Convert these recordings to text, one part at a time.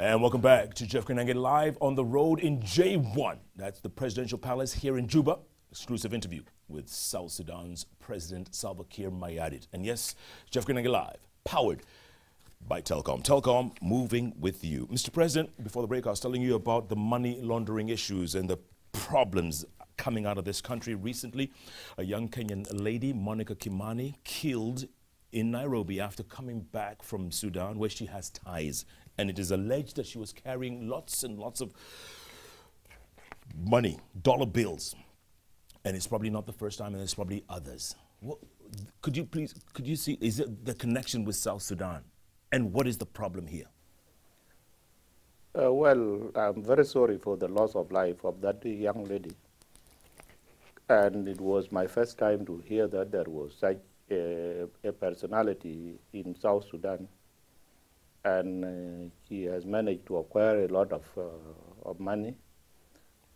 And welcome back to Jeff Kenangan live on the road in J1. That's the presidential palace here in Juba. Exclusive interview with South Sudan's President Salva Kiir Mayardit. And yes, Jeff Kenangan live, powered by Telcom. Telcom, moving with you. Mr. President, before the break, I was telling you about the money laundering issues and the problems coming out of this country recently. A young Kenyan lady, Monica Kimani, killed in Nairobi after coming back from Sudan, where she has ties. And it is alleged that she was carrying lots and lots of money, dollar bills. And it's probably not the first time, and there's probably others. Could you see, is it the connection with South Sudan? And what is the problem here? Well, I'm very sorry for the loss of life of that young lady. And it was my first time to hear that there was such a personality in South Sudan. And she has managed to acquire a lot of money.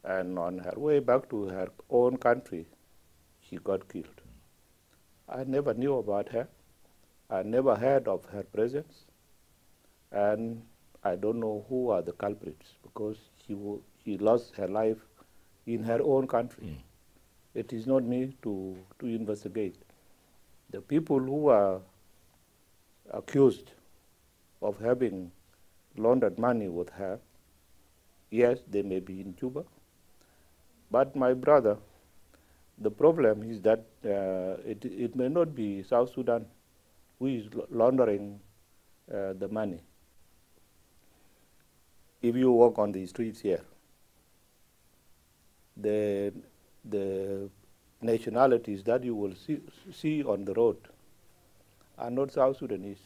And on her way back to her own country, she got killed. I never knew about her. I never heard of her presence. And I don't know who are the culprits, because she lost her life in her own country. It is not me to investigate. The people who are accused of having laundered money with her, yes, they may be in Juba. But my brother, the problem is that it may not be South Sudan who is laundering the money. If you walk on the streets here, the nationalities that you will see on the road are not South Sudanese.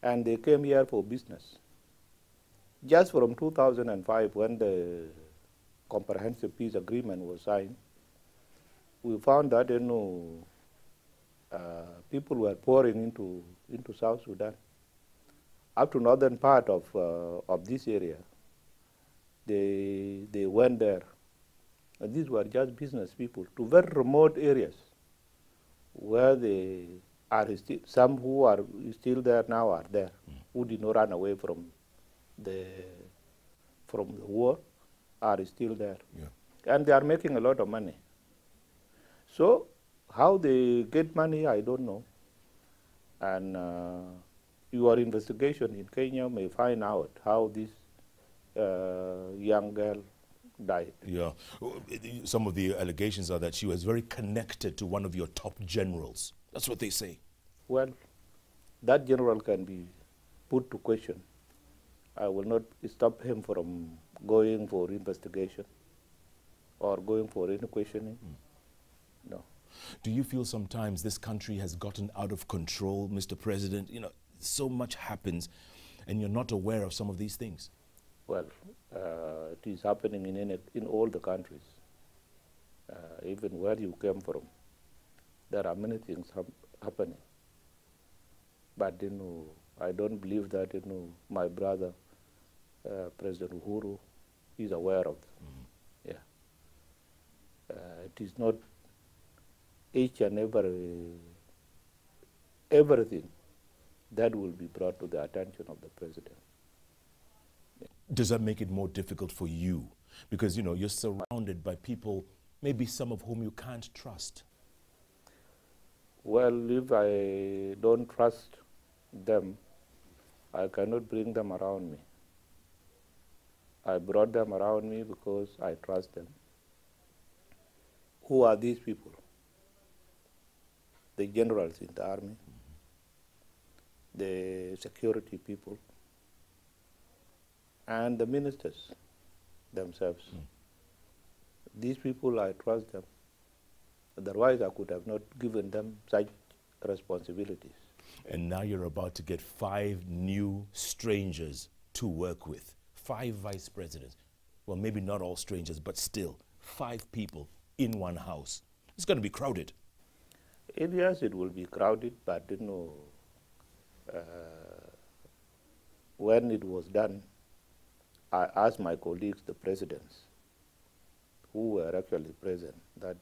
And they came here for business. Just from 2005, when the Comprehensive Peace Agreement was signed, we found that people were pouring into South Sudan. Up to northern part of this area, they went there. And these were just business people to very remote areas where they are still, some who are still there now are there, who did not run away from the war, are still there. Yeah. And they are making a lot of money. So how they get money, I don't know. And your investigation in Kenya may find out how this young girl died. Yeah. Some of the allegations are that she was very connected to one of your top generals. That's what they say. Well, that general can be put to question. I will not stop him from going for investigation or going for any questioning. No. Do you feel sometimes this country has gotten out of control, Mr. President? You know, so much happens and you're not aware of some of these things. Well, it is happening in all the countries. Even where you came from, there are many things happening. But I don't believe that my brother, President Uhuru, is aware of them. Yeah. It is not each and everything that will be brought to the attention of the president. Does that make it more difficult for you? Because, you're surrounded by people, maybe some of whom you can't trust. Well, if I don't trust them, I cannot bring them around me. I brought them around me because I trust them. Who are these people? The generals in the army, the security people, and the ministers themselves. These people, I trust them. Otherwise, I could have not given them such responsibilities. And now you're about to get 5 new strangers to work with. 5 vice presidents. Well, maybe not all strangers, but still 5 people in one house. It's going to be crowded. Yes, it will be crowded, but when it was done, I asked my colleagues, the presidents, who were actually present, that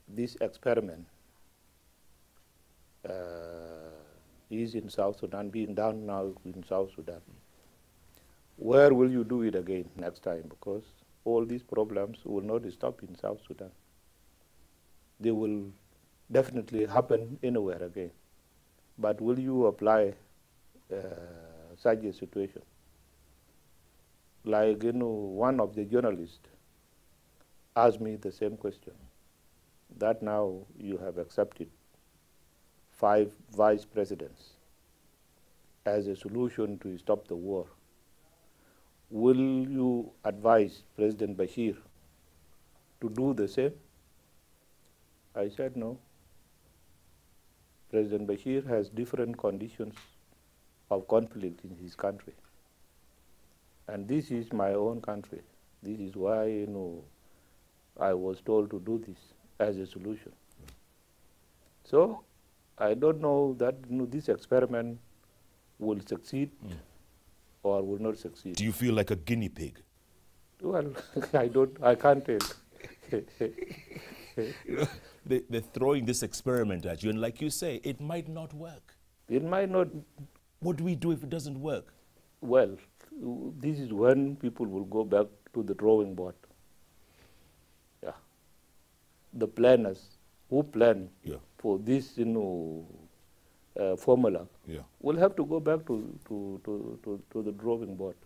this experiment is in South Sudan, being done now in South Sudan. Where will you do it again next time? Because all these problems will not stop in South Sudan. They will definitely happen anywhere again. But will you apply such a situation? Like, one of the journalists asked me the same question, that now you have accepted 5 vice presidents as a solution to stop the war. Will you advise President Bashir to do the same? I said no. President Bashir has different conditions of conflict in his country. And this is my own country. This is why, I was told to do this as a solution. So I don't know that this experiment will succeed or will not succeed. Do you feel like a guinea pig? Well, I can't tell. They're throwing this experiment at you, and like you say, it might not work. It might not. What do we do if it doesn't work? Well, this is when people will go back to the drawing board. Yeah. The planners who plan for this, formula will have to go back to the drawing board.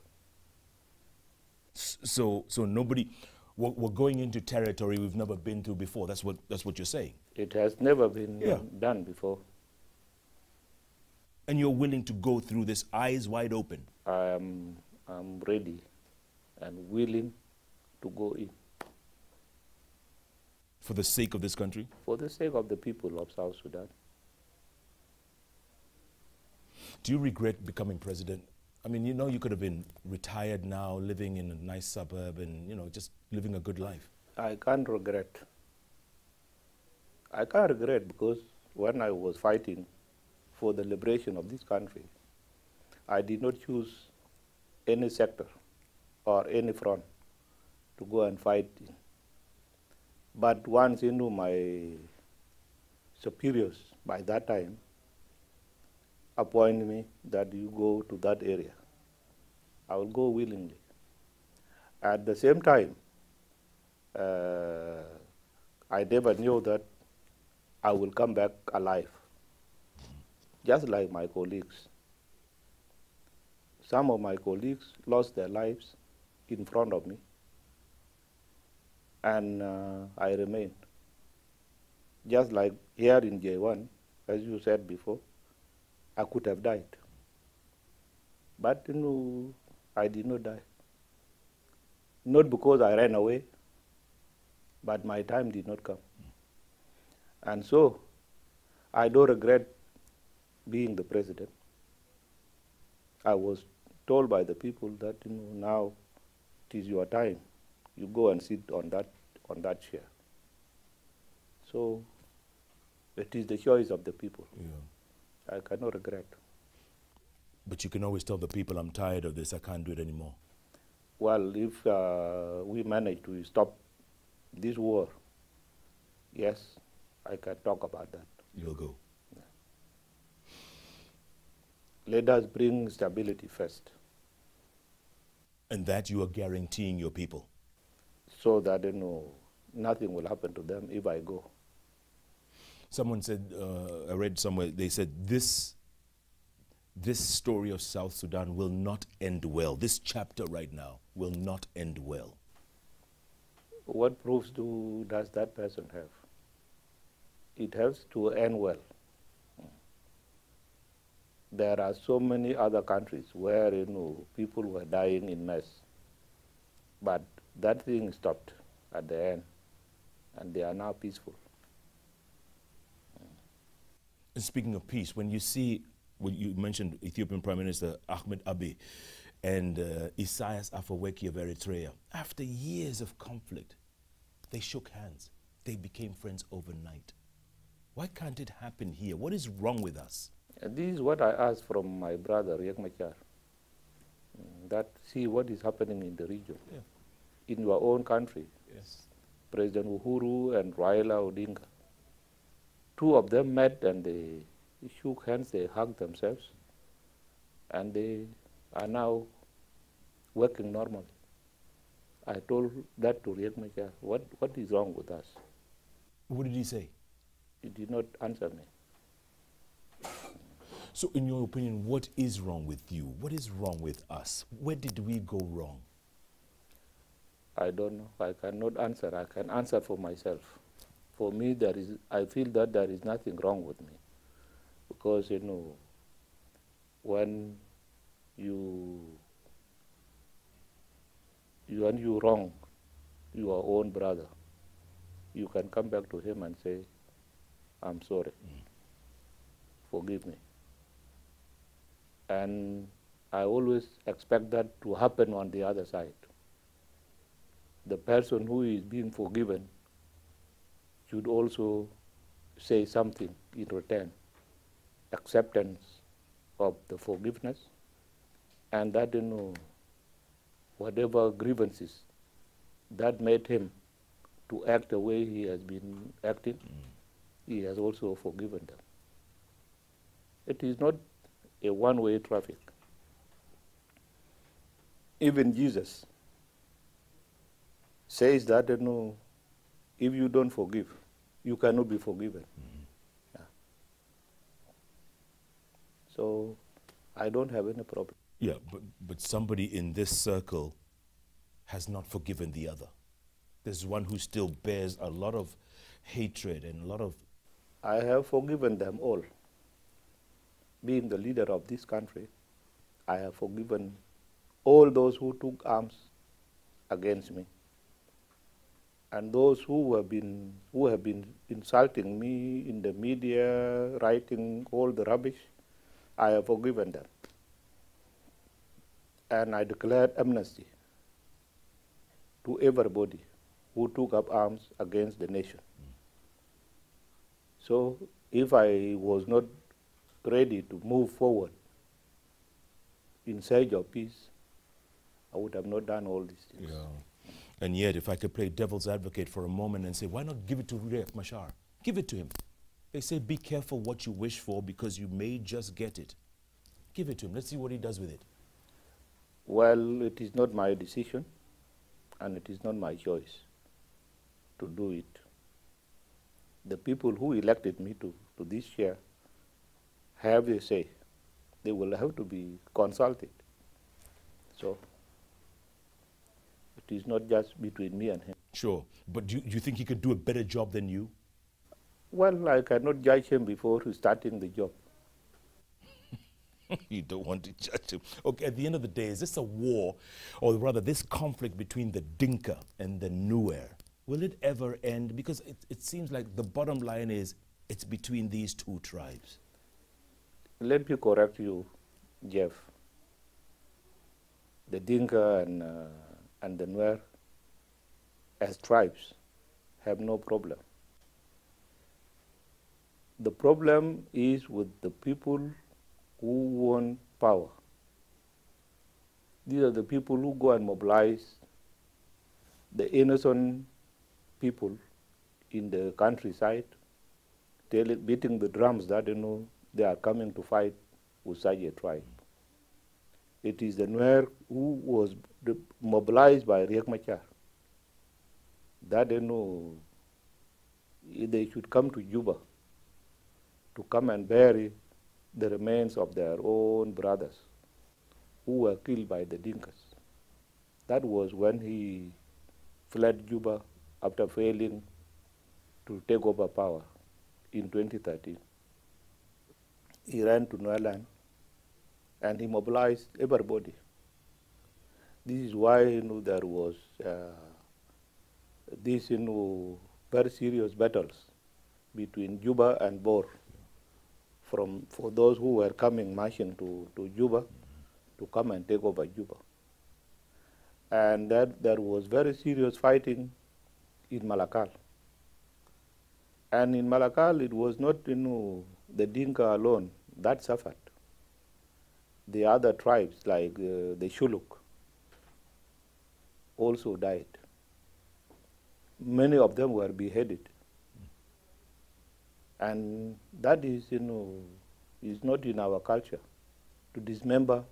So nobody. We're going into territory we've never been to before. That's what you're saying. It has never been done before. And you're willing to go through this eyes wide open? I'm ready and willing to go in. For the sake of this country? For the sake of the people of South Sudan. Do you regret becoming president? I mean, you could have been retired now, living in a nice suburb and, just living a good life. I can't regret. I can't regret because when I was fighting for the liberation of this country, I did not choose any sector or any front to go and fight in. But once my superiors by that time appoint me that you go to that area, I will go willingly. At the same time, I never knew that I will come back alive, just like my colleagues. Some of my colleagues lost their lives in front of me, and I remained. Just like here in J1, as you said before, I could have died. But I did not die. Not because I ran away, but my time did not come. And so I don't regret being the president. I was told by the people that now it is your time. You go and sit on that chair. So it is the choice of the people. I cannot regret. But you can always tell the people, I'm tired of this, I can't do it anymore. Well, if we manage to stop this war, yes, I can talk about that. You'll go. Yeah. Let us bring stability first. And that you are guaranteeing your people? So that nothing will happen to them if I go. Someone said, I read somewhere, they said this story of South Sudan will not end well. This chapter right now will not end well. What proofs does that person have? It has to end well. There are so many other countries where people were dying in mass, but that thing stopped at the end, and they are now peaceful. And speaking of peace, when you mentioned Ethiopian Prime Minister Ahmed Abiy and Isaias Afwerki of Eritrea, after years of conflict, they shook hands. They became friends overnight. Why can't it happen here? What is wrong with us? This is what I asked from my brother, Riek Machar. That see what is happening in the region. Yeah. In your own country, yes. President Uhuru and Raila Odinga, two of them met and they shook hands, they hugged themselves, and they are now working normally. I told that to Riek Machar, what is wrong with us? What did he say? He did not answer me. So in your opinion, what is wrong with you? What is wrong with us? Where did we go wrong? I don't know. I cannot answer. I can answer for myself. For me, I feel that there is nothing wrong with me. Because, when when you wrong your own brother, you can come back to him and say, I'm sorry. Forgive me. And I always expect that to happen on the other side. The person who is being forgiven should also say something in return, acceptance of the forgiveness, and that, whatever grievances that made him to act the way he has been acting, he has also forgiven them. It is not a one-way traffic. Even Jesus says that, if you don't forgive, you cannot be forgiven. Yeah. So I don't have any problem. Yeah, but somebody in this circle has not forgiven the other. There's one who still bears a lot of hatred and a lot of... I have forgiven them all. Being the leader of this country, I have forgiven all those who took arms against me. And those who have been insulting me in the media, writing all the rubbish, I have forgiven them. And I declared amnesty to everybody who took up arms against the nation. So if I was not ready to move forward in search of peace, I would have not done all these things. Yeah. And yet, if I could play devil's advocate for a moment and say, why not give it to Riek Machar? Give it to him. They say, be careful what you wish for because you may just get it. Give it to him. Let's see what he does with it. Well, it is not my decision, and it is not my choice to do it. The people who elected me to this chair have a say. They will have to be consulted. So it is not just between me and him. Sure. But do you think he could do a better job than you? Well, I cannot judge him before starting the job. You don't want to judge him. Okay, at the end of the day, is this a war, or rather this conflict between the Dinka and the Nuer? Will it ever end? Because it seems like the bottom line is it's between these two tribes. Let me correct you, Jeff. The Dinka and the Nuer, as tribes, have no problem. The problem is with the people who want power. These are the people who go and mobilize the innocent people in the countryside, beating the drums that they are coming to fight with such a tribe. It is the Nuer who was mobilized by Riek Machar that they should come to Juba to come and bury the remains of their own brothers who were killed by the Dinkas. That was when he fled Juba after failing to take over power in 2013. He ran to Nuerland and he mobilized everybody. This is why there was these very serious battles between Juba and Bor for those who were coming marching to Juba to come and take over Juba. And that there was very serious fighting in Malakal. And in Malakal, it was not the Dinka alone that suffered. The other tribes, like the Shuluk, also died. Many of them were beheaded. And that is, is not in our culture to dismember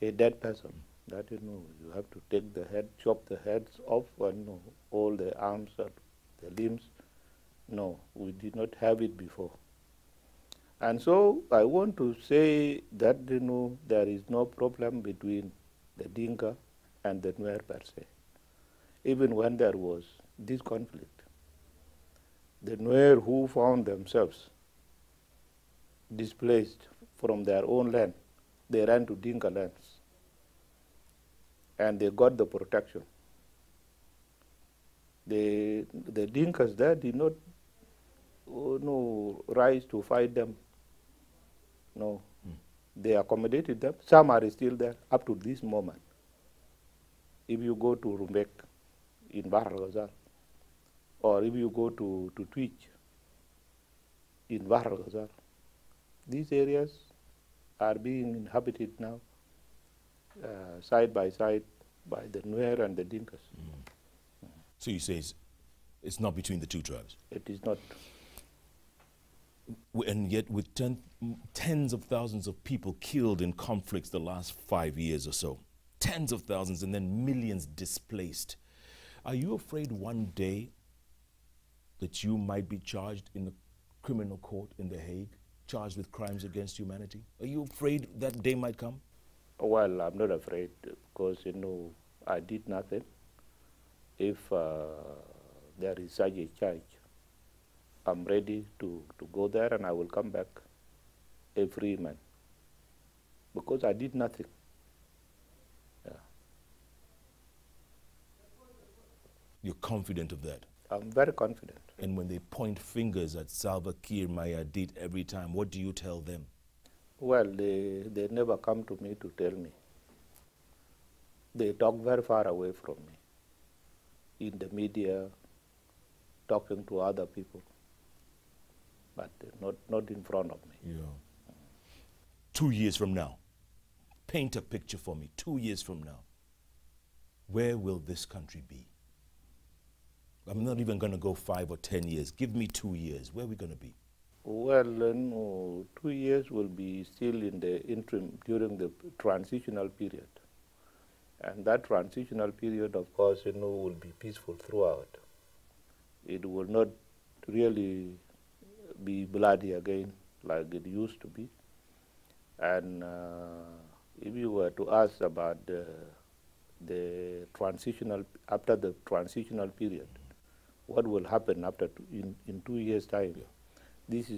a dead person. that you have to take the head, chop the heads off, and all the arms and the limbs. No, we did not have it before. And so I want to say that there is no problem between the Dinka and the Nuer per se. Even when there was this conflict, the Nuer who found themselves displaced from their own land, they ran to Dinka lands, and they got the protection. The Dinkas there did not rise to fight them. No, they accommodated them. Some are still there up to this moment. If you go to Rumbek in Bahr Ghazal, or if you go to Twitch in Bahr Ghazal, these areas are being inhabited now side by side by the Nuer and the Dinkas. So you say it's not between the two tribes? It is not. And yet with tens of thousands of people killed in conflicts the last 5 years or so, tens of thousands and then millions displaced, are you afraid one day that you might be charged in the criminal court in The Hague, charged with crimes against humanity? Are you afraid that day might come? Well, I'm not afraid because, I did nothing. If there is such a charge, I'm ready to go there, and I will come back a free man because I did nothing. Yeah. You're confident of that? I'm very confident. And when they point fingers at Salva Kiir Mayardit every time, what do you tell them? Well, they never come to me to tell me. They talk very far away from me, in the media, talking to other people, but not in front of me. Yeah. 2 years from now, paint a picture for me. 2 years from now, where will this country be? I'm not even going to go 5 or 10 years. Give me 2 years. Where are we going to be? Well, 2 years will be still in the interim, during the transitional period. And that transitional period, of course, will be peaceful throughout. It will not really be bloody again like it used to be. And if you were to ask about the transitional, after the transitional period, what will happen after in 2 years' time? Yeah. This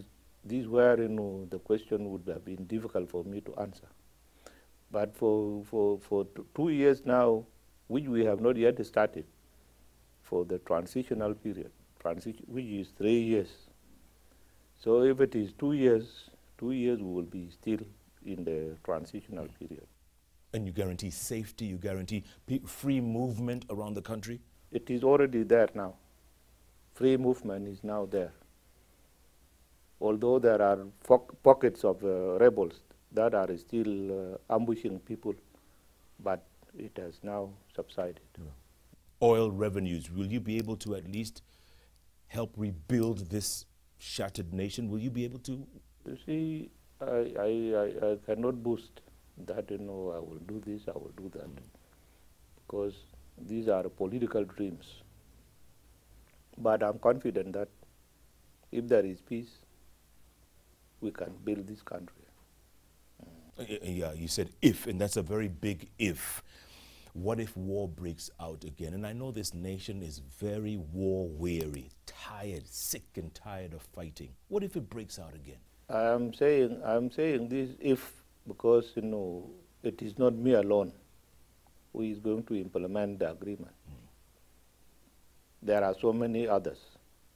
is where the question would have been difficult for me to answer. But for 2 years now, which we have not yet started, for the transitional period, which is 3 years. So if it is 2 years, 2 years we will be still in the transitional period. And you guarantee safety, you guarantee free movement around the country? It is already there now. Free movement is now there. Although there are pockets of rebels that are still ambushing people, but it has now subsided. Yeah. Oil revenues, will you be able to at least help rebuild this shattered nation? Will you be able to? You see, I cannot boost that, I will do this, I will do that, because these are political dreams. But I'm confident that if there is peace, we can build this country. Yeah, you said if, and that's a very big if. What if war breaks out again? And I know this nation is very war-weary, tired, sick and tired of fighting. What if it breaks out again? I'm saying this if, because it is not me alone who is going to implement the agreement. There are so many others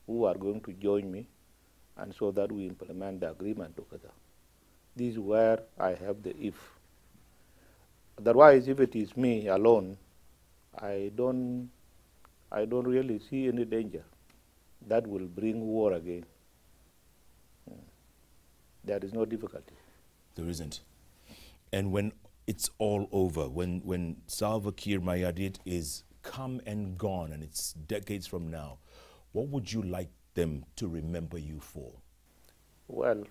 who are going to join me, and so that we implement the agreement together. This is where I have the if. Otherwise, if it is me alone, I don't really see any danger that will bring war again. There is no difficulty. There isn't. And when it's all over, when Salva Kiir Mayardit is come and gone, and it's decades from now, what would you like them to remember you for? Well,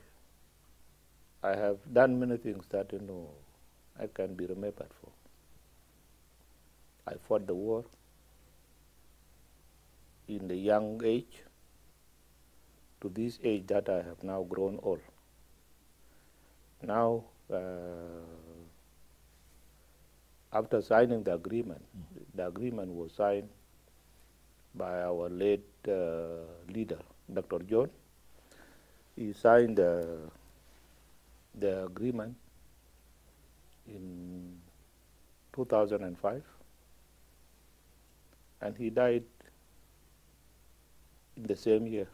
I have done many things that I can be remembered for. I fought the war in the young age to this age that I have now grown old. Now, after signing the agreement was signed by our late leader, Dr. John. He signed the agreement in 2005, and he died in the same year.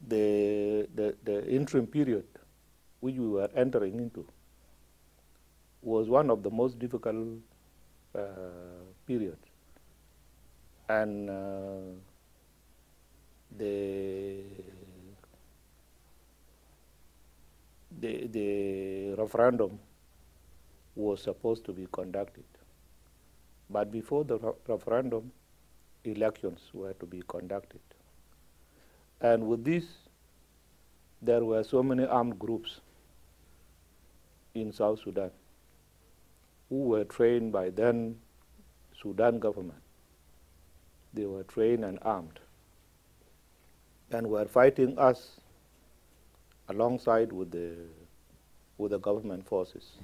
The interim period which we were entering into was one of the most difficult periods. And the referendum was supposed to be conducted. But before the referendum, elections were to be conducted. And with this, there were so many armed groups in South Sudan who were trained by then Sudan government. They were trained and armed and were fighting us alongside with the government forces.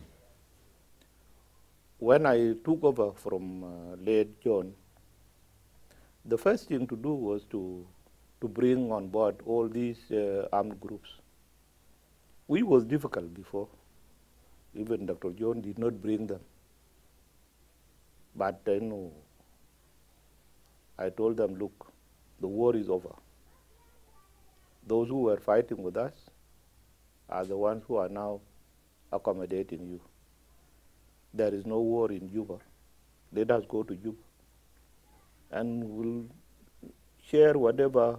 When I took over from late John, the first thing to do was to bring on board all these armed groups, which was difficult before. Even Dr. John did not bring them. But then I told them, look, the war is over. Those who were fighting with us are the ones who are now accommodating you. There is no war in Juba. Let us go to Juba, and we'll share whatever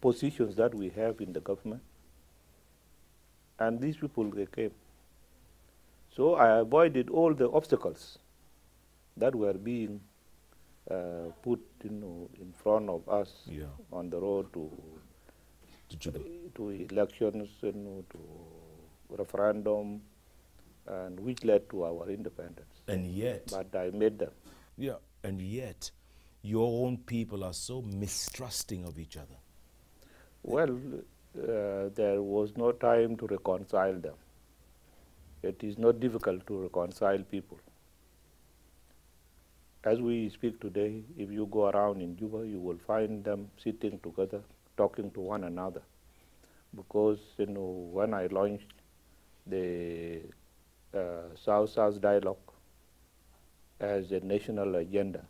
positions that we have in the government. And these people, they came. So I avoided all the obstacles that were being put in front of us on the road to elections, to referendum, and which led to our independence. And yet, but I made them. Yeah, and yet, your own people are so mistrusting of each other. Well, there was no time to reconcile them. It is not difficult to reconcile people. As we speak today, if you go around in Juba, you will find them sitting together, talking to one another. Because when I launched the South-South dialogue as a national agenda,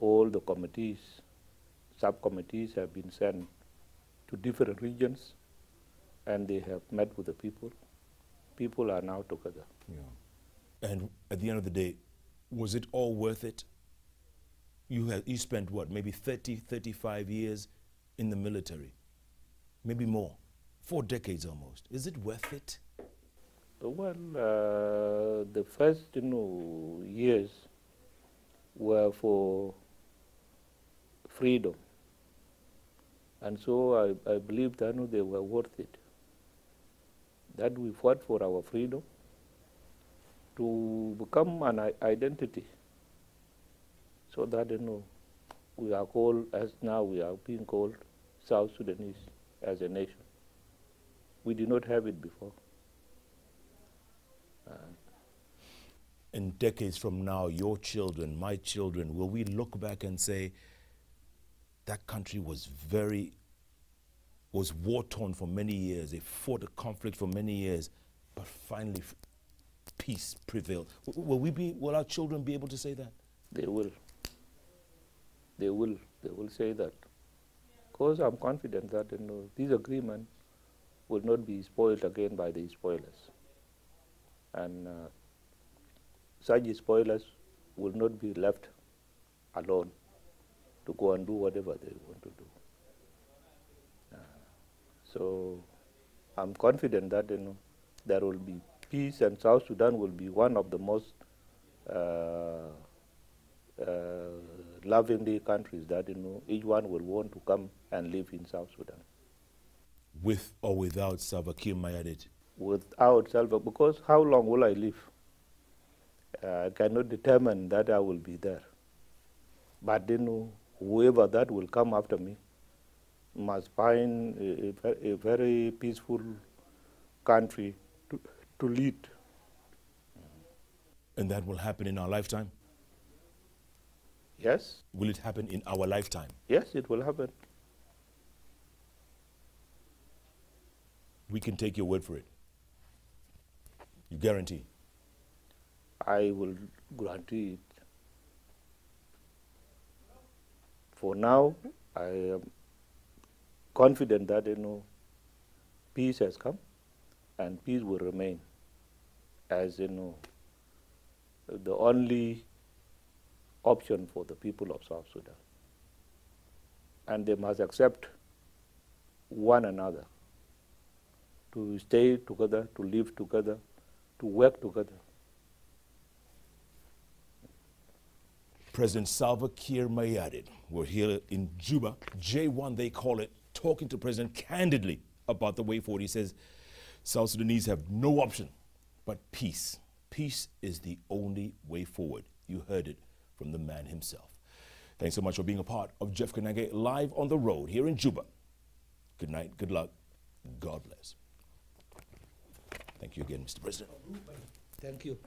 all the committees, subcommittees have been sent to different regions, and they have met with the people. People are now together. Yeah. And at the end of the day, was it all worth it? You spent what, maybe 30, 35 years in the military, maybe more, 4 decades almost. Is it worth it? Well, the first years were for freedom, and so I believe that they were worth it. That we fought for our freedom to become an identity, so that we are called, as now we are being called, South Sudanese as a nation. We did not have it before. In decades from now, your children, my children, will we look back and say that country was war-torn for many years, they fought a conflict for many years, but finally peace prevailed? Will our children be able to say that? They will. They will say that. Because I'm confident that this agreement will not be spoiled again by the spoilers. And such spoilers will not be left alone to go and do whatever they want to do. So I'm confident that there will be peace, and South Sudan will be one of the most lovingly countries that each one will want to come and live in South Sudan. With or without Salva Kiir Mayardit? without Salva, because how long will I live? I cannot determine that I will be there. But whoever that will come after me must find a very peaceful country to lead. And that will happen in our lifetime? Yes. Will it happen in our lifetime? Yes, it will happen. We can take your word for it. You guarantee? I will guarantee it. For now, I am confident that peace has come, and peace will remain as the only option for the people of South Sudan. And they must accept one another, to stay together, to live together, to work together. President Salva Kiir Mayardit, we're here in Juba, J1 they call it, talking to President candidly about the way forward. He says South Sudanese have no option but peace. Peace is the only way forward. You heard it from the man himself. Thanks so much for being a part of Jeff Koinange live on the road here in Juba. Good night, good luck, God bless. Thank you again, Mr. President. Thank you.